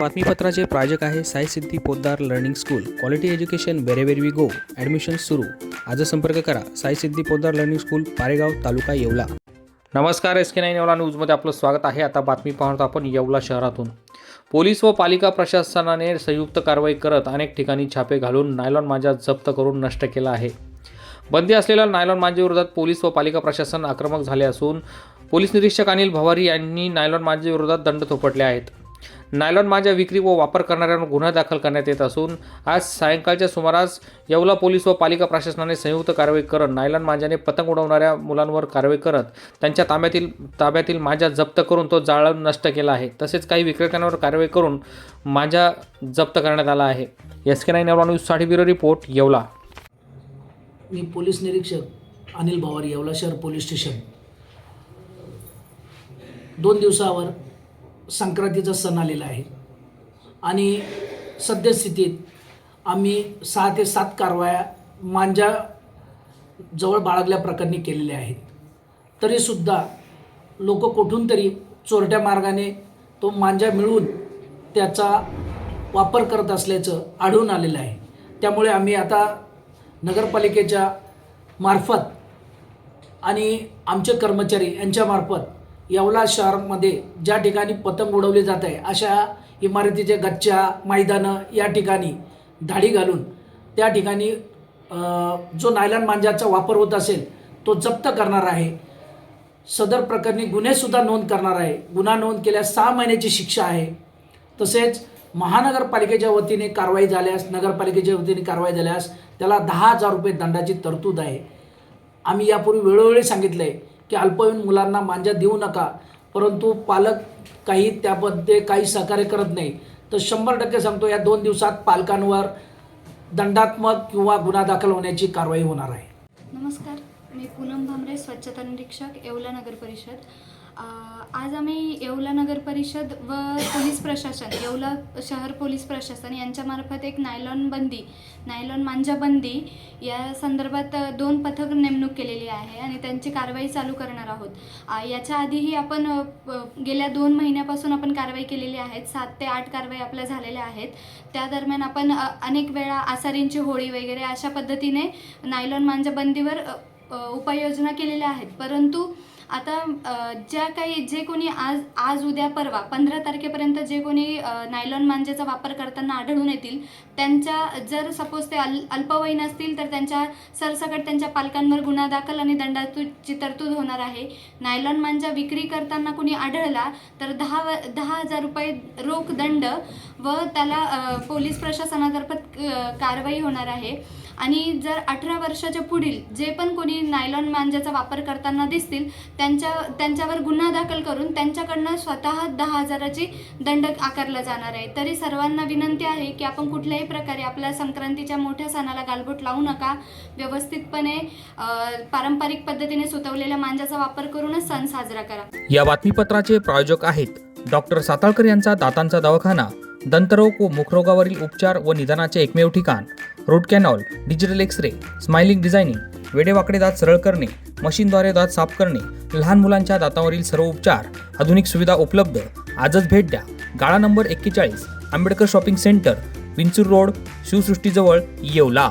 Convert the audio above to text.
बातमीपत्राचे प्रायोजक आहे Sai Siddhi Podar learning school. Quality education wherever we go. Admission सुरू. आज संपर्क करा. Sai Siddhi Podar learning school, Paregaon, taluka Yeola. नमस्कार, SK9 येवला न्यूजमध्ये आपलं स्वागत आहे. आता बातमी पाहतो आपण येवला शहरातून. पोलीस व पालिका प्रशासनाने संयुक्त कारवाई करत अनेक ठिकाणी छापे घालून नायलॉन मांजा जप्त करून नष्ट केला आहे. बंदी असलेल्या नायलॉन मांजेविरोधात पोलीस व पालिका प्रशासन आक्रमक झाले असून पोलीस निरीक्षक अनिल भवारी यांनी नायलॉन मांजेविरोधात दंड थोपटले आहेत. नायलॉन मांजा विक्री व वापर करणाऱ्यांवर गुन्हा दाखल करण्यात येत असून आज सायंकाळच्या सुमारास येवला पोलीस व पालिका प्रशासनाने संयुक्त कारवाई करत नायलॉन मांजाने पतंग उडवणाऱ्या मुलांवर कारवाई करत त्यांच्या ताब्यातील मांजा जप्त करून तो जाळून नष्ट केला आहे. तसेच काही विक्रेत्यांवर कारवाई करून मांजा जप्त करण्यात आला आहे. SK9 येवला न्यूजसाठी ब्युरो रिपोर्ट येवला. मी पोलीस निरीक्षक अनिल भवारी, येवला शहर पोलीस स्टेशन. 2 दिवसावर संक्रांतीचा सण आलेला आहे आणि सद्यस्थितीत आम्ही 6 ते 7 कारवाया मांजा जवळ बाळगल्या प्रकरणी केलेल्या आहेत. तरीसुद्धा लोक कुठून तरी चोरट्या मार्गाने तो मांजा मिळवून त्याचा वापर करत असल्याचं आढळून आलेलं आहे. त्यामुळे आम्ही आता नगरपालिकेच्या मार्फत आणि आमचे कर्मचारी यांच्यामार्फत येवला शहरामध्ये ज्या ठिकाणी पतंग उडवले जात आहे अशा इमारतीचे गच्च्या, मैदानं या ठिकाणी धाडी घालून त्या ठिकाणी जो नायलॉन मांजाचा वापर होत असेल तो जप्त करणार आहे. सदर प्रकरणी गुन्हेसुद्धा नोंद करणार आहे. गुन्हा नोंद केल्यास 6 महिन्याची शिक्षा आहे. तसेच महानगरपालिकेच्या वतीने कारवाई झाल्यास, नगरपालिकेच्या वतीने कारवाई झाल्यास त्याला 10,000 रुपये दंडाची तरतूद आहे. आम्ही यापूर्वी वेळोवेळी सांगितलं आहे की अल्पवयीन मुलांना मांजा देऊ नका, परंतु पालक त्यामध्ये काही सहकार्य करत नाही. तर 100% सांगतो, या 2 दिवसात पालकांवर दंडात्मक किंवा गुन्हा दाखल होण्याची कारवाई होणार आहे. नमस्कार, मी पूनम भामरे, स्वच्छता निरीक्षक, येवला नगर परिषद. आज आम्ही येवला नगर परिषद व पोलीस प्रशासन, येवला शहर पोलीस प्रशासन यांच्यामार्फत एक नायलॉन मांजा बंदी या संदर्भात 2 पथक नेमणूक केलेली आहे आणि त्यांची कारवाई चालू करणार आहोत. याच्या आधीही आपण गेल्या 2 महिन्यापासून आपण कारवाई केलेली आहेत. 7 ते 8 कारवाई आपल्या झालेल्या आहेत. त्या दरम्यान आपण अनेक वेळा आसारींची होळी वगैरे अशा पद्धतीने नायलॉन मांजा बंदीवर उपाययोजना केलेल्या आहेत. परंतु आता जे कोणी आज उद्या परवा 15 तारखेपर्यंत जे कोणी नायलॉन मांजेचा वापर करताना आढळून येतील, त्यांच्या जर सपोज ते अल्पवयीन असतील तर त्यांच्या सरसकट त्यांच्या पालकांवर गुन्हा दाखल आणि दंडाची तरतूद होणार आहे. नायलॉन मांजा विक्री करताना कोणी आढळला तर 10,000 रुपये रोख दंड व त्याला पोलीस प्रशासनातर्फे कारवाई होणार आहे. आणि जर 18 वर्षाच्या पुढील जे पण कोणी नायलॉन मांजाचा वापर करताना दिसतील त्यांच्यावर गुन्हा दाखल करून त्यांच्याकडनं स्वतः 10,000ची दंड आकारला जाणार आहे. तरी सर्वांना विनंती आहे की आपण कुठल्याही प्रकारे आपल्या संक्रांतीच्या मोठ्या सणाला गालबोट लावू नका. व्यवस्थितपणे पारंपरिक पद्धतीने सुतवलेल्या मांजाचा वापर करूनच सण साजरा करा. या बातमीपत्राचे प्रायोजक आहेत डॉक्टर साताळकर यांचा दातांचा दवाखाना. दंतरोग व मुखरोगावरील उपचार व निदानाचे एकमेव ठिकाण. Root canal, digital x-ray, smiling designing, वेडेवाकडे दात सरळ करणे, मशीनद्वारे दात साफ करणे, लहान मुलांच्या दातावरील सर्व उपचार, आधुनिक सुविधा उपलब्ध. आजच भेट द्या. गाळा number 41, Ambedkar shopping centre, Vinchur road, शिवसृष्टीजवळ, येवला.